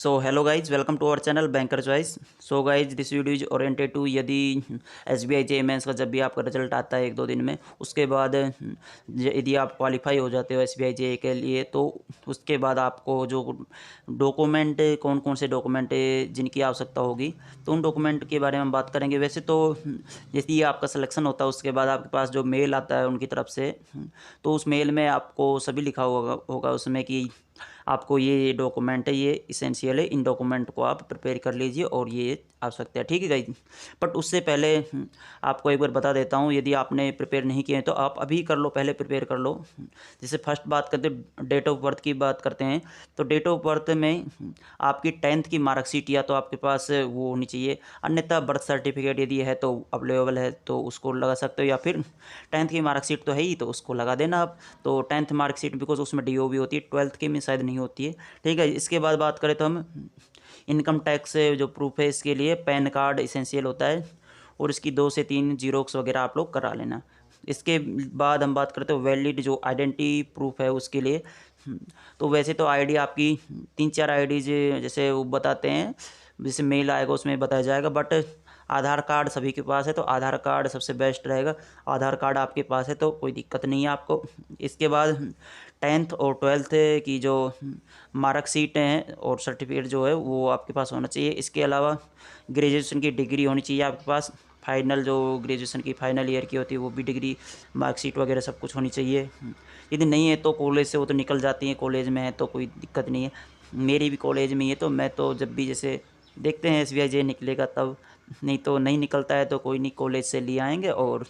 So hello guys, welcome to our channel banker choice. So guys, this video is oriented to यदि SBI जे mains का जब भी आपका रिजल्ट आता है 1-2 दिन में, उसके बाद यदि आप क्वालिफाई हो जाते हो SBI जे के लिए, तो उसके बाद आपको जो डॉक्यूमेंट, कौन कौन से डॉक्यूमेंट जिनकी आवश्यकता होगी, तो उन डॉक्यूमेंट के बारे में हम बात करेंगे। वैसे तो यदि आपका सिलेक्शन होता है, उसके बाद आपके पास जो मेल आता है उनकी तरफ से, तो उस मेल में आपको सभी लिखा होगा उसमें कि आपको ये डॉक्यूमेंट है, ये इसेंशियल है, इन डॉक्यूमेंट को आप प्रिपेयर कर लीजिए और ये आवश्यकता है। ठीक है गाइज। बट उससे पहले आपको एक बार बता देता हूँ, यदि आपने प्रिपेयर नहीं किए हैं तो आप अभी कर लो, पहले प्रिपेयर कर लो। जैसे फर्स्ट बात करते डेट ऑफ बर्थ की बात करते हैं, तो डेट ऑफ बर्थ में आपकी 10th की मार्कशीट या तो आपके पास वो होनी चाहिए, अन्यथा बर्थ सर्टिफिकेट यदि है तो अवेलेबल है तो उसको लगा सकते हो, या फिर 10th की मार्कशीट तो है ही तो उसको लगा देना आप। तो 10th मार्कशीट बिकॉज उसमें DOB होती है, 12th की में शायद नहीं होती है। ठीक है। इसके बाद बात करें तो हम इनकम टैक्स जो प्रूफ है, इसके लिए पैन कार्ड इसेंशियल होता है और इसकी 2 से 3 जीरोक्स वगैरह आप लोग करा लेना। इसके बाद हम बात करते हैं वैलिड जो आइडेंटिटी प्रूफ है उसके लिए। तो वैसे तो आईडी आपकी 3-4 आईडी जैसे वो बताते हैं, जैसे मेल आएगा उसमें बताया जाएगा, बट आधार कार्ड सभी के पास है तो आधार कार्ड सबसे बेस्ट रहेगा। आधार कार्ड आपके पास है तो कोई दिक्कत नहीं है आपको। इसके बाद 10th और 12th की जो मार्कशीट हैं और सर्टिफिकेट जो है वो आपके पास होना चाहिए। इसके अलावा ग्रेजुएशन की डिग्री होनी चाहिए आपके पास, फाइनल जो ग्रेजुएशन की फाइनल ईयर की होती है वो भी डिग्री, मार्कशीट वगैरह सब कुछ होनी चाहिए। यदि नहीं है तो कॉलेज से वो तो निकल जाती हैं, कॉलेज में है तो कोई दिक्कत नहीं है। मेरी भी कॉलेज में ही है तो मैं तो जब भी जैसे देखते हैं SBI जे निकलेगा तब, नहीं तो नहीं निकलता है तो कोई नहीं, कॉलेज से ले आएंगे और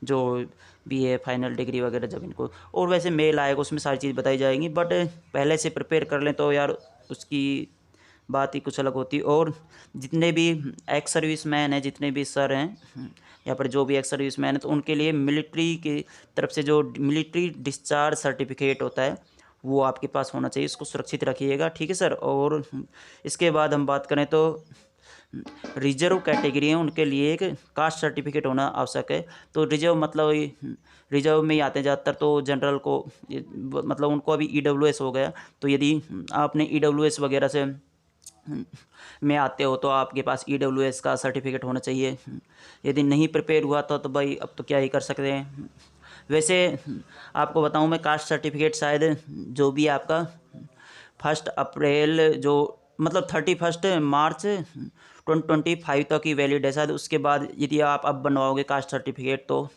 जो भी है फाइनल डिग्री वगैरह जब इनको, और वैसे मेल आएगा उसमें सारी चीज़ बताई जाएंगी। बट पहले से प्रिपेयर कर लें तो यार उसकी बात ही कुछ अलग होती है। और जितने भी एक्स सर्विस मैन हैं, जितने भी सर हैं या पर जो भी एक्स सर्विस मैन है, तो उनके लिए मिलिट्री की तरफ से जो मिलिट्री डिस्चार्ज सर्टिफिकेट होता है वो आपके पास होना चाहिए, इसको सुरक्षित रखिएगा। ठीक है सर। और इसके बाद हम बात करें तो रिजर्व कैटेगरी है उनके लिए एक कास्ट सर्टिफिकेट होना आवश्यक है। तो रिजर्व मतलब रिजर्व में ही आते हैं ज़्यादातर, तो जनरल को मतलब उनको अभी EWS हो गया। तो यदि आपने EWS वगैरह से में आते हो तो आपके पास EWS का सर्टिफिकेट होना चाहिए। यदि नहीं प्रिपेयर हुआ तो भाई अब तो क्या ही कर सकते हैं। वैसे आपको बताऊं मैं, कास्ट सर्टिफिकेट शायद जो भी आपका 1 अप्रैल जो मतलब 31 मार्च 2025 तक ही वैलिड है शायद। उसके बाद यदि आप अब बनवाओगे कास्ट सर्टिफिकेट तो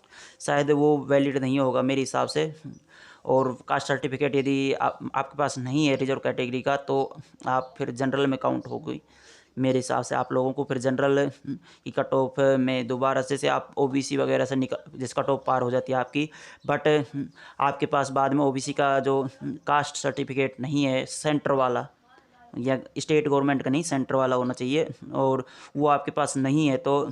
शायद वो वैलिड नहीं होगा मेरे हिसाब से। और कास्ट सर्टिफिकेट यदि आपके पास नहीं है रिजर्व कैटेगरी का, तो आप फिर जनरल में काउंट हो गई मेरे हिसाब से। आप लोगों को फिर जनरल की कट ऑफ में दोबारा से आप OBC वगैरह से निकल, जिस कट ऑफ पार हो जाती है आपकी। बट आपके पास बाद में OBC का जो कास्ट सर्टिफिकेट नहीं है सेंटर वाला, या स्टेट गवर्नमेंट का नहीं, सेंटर वाला होना चाहिए, और वो आपके पास नहीं है तो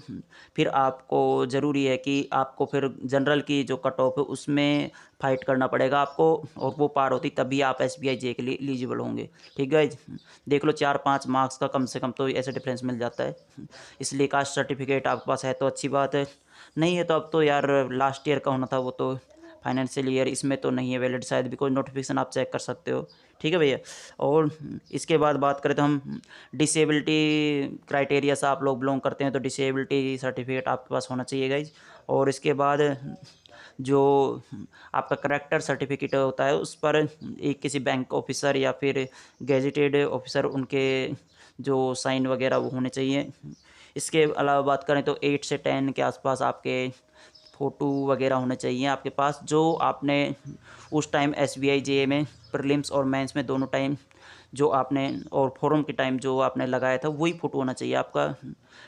फिर आपको ज़रूरी है कि आपको फिर जनरल की जो कट ऑफ है उसमें फाइट करना पड़ेगा आपको, और वो पार होती तभी आप SBI जे के लिए एलिजिबल होंगे। ठीक है। देख लो 4-5 मार्क्स का कम से कम तो ऐसे डिफरेंस मिल जाता है। इसलिए कास्ट सर्टिफिकेट आपके पास है तो अच्छी बात है, नहीं है तो अब तो यार लास्ट ईयर का होना था वो तो, फाइनेंशियल ईयर इसमें तो नहीं है वैलिड शायद, बिकॉज नोटिफिकेशन आप चेक कर सकते हो। ठीक है भैया। और इसके बाद बात करें तो हम डिसेबिलिटी क्राइटेरिया से आप लोग बिलोंग करते हैं तो डिसेबिलिटी सर्टिफिकेट आपके पास होना चाहिए गाइज। और इसके बाद जो आपका करेक्टर सर्टिफिकेट होता है उस पर एक किसी बैंक ऑफिसर या फिर गेजेटेड ऑफिसर उनके जो साइन वगैरह वो होने चाहिए। इसके अलावा बात करें तो 8 से 10 के आसपास आपके फ़ोटो वगैरह होने चाहिए आपके पास, जो आपने उस टाइम SBI जे में प्रीलिम्स और मेंस में दोनों टाइम जो आपने, और फॉरम के टाइम जो आपने लगाया था वही फ़ोटो होना चाहिए आपका।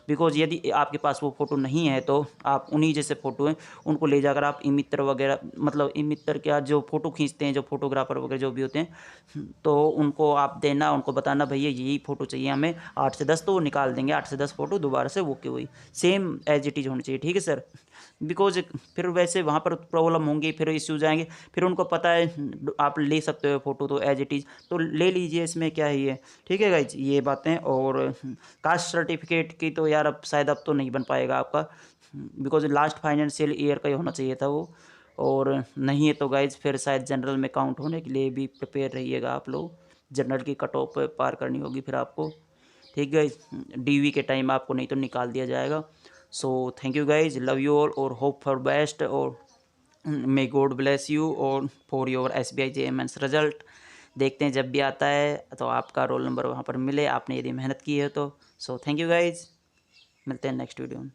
बिकॉज़ यदि आपके पास वो फ़ोटो नहीं है तो आप उन्हीं जैसे फ़ोटो हैं उनको ले जाकर आप ई-मित्र वगैरह, मतलब ई-मित्र क्या, जो फ़ोटो खींचते हैं जो फ़ोटोग्राफ़र वगैरह जो भी होते हैं, तो उनको आप देना, उनको बताना भैया यही फ़ोटो चाहिए हमें 8 से 10, तो वो निकाल देंगे 8 से 10 फ़ोटो दोबारा से वो की वही सेम एज इट इज़ होनी चाहिए। ठीक है सर। बिकॉज़ फिर वैसे वहाँ पर प्रॉब्लम होंगी, फिर इश्यूज आएंगे, फिर उनको पता है आप ले सकते हो फ़ोटो तो एज इट इज़, तो ले लीजिए, इसमें क्या ही है। ठीक है गाइज, ये बातें। और कास्ट सर्टिफिकेट की तो यार अब शायद अब तो नहीं बन पाएगा आपका, बिकॉज़ लास्ट फाइनेंशियल ईयर का ही होना चाहिए था वो। और नहीं है तो गाइज फिर शायद जनरल में काउंट होने के लिए भी प्रिपेयर रहिएगा आप लोग। जनरल की कट ऑफ पार करनी होगी फिर आपको, ठीक गाइज। डीवी के टाइम आपको नहीं तो निकाल दिया जाएगा। So thank you guys, love you all और होप फॉर बेस्ट, और मे गॉड ब्लेस यू और for your SBI JMN's result. देखते हैं जब भी आता है तो आपका रोल नंबर वहाँ पर मिले, आपने यदि मेहनत की है तो। सो थैंक यू गाइज, मिलते हैं नेक्स्ट वीडियो में।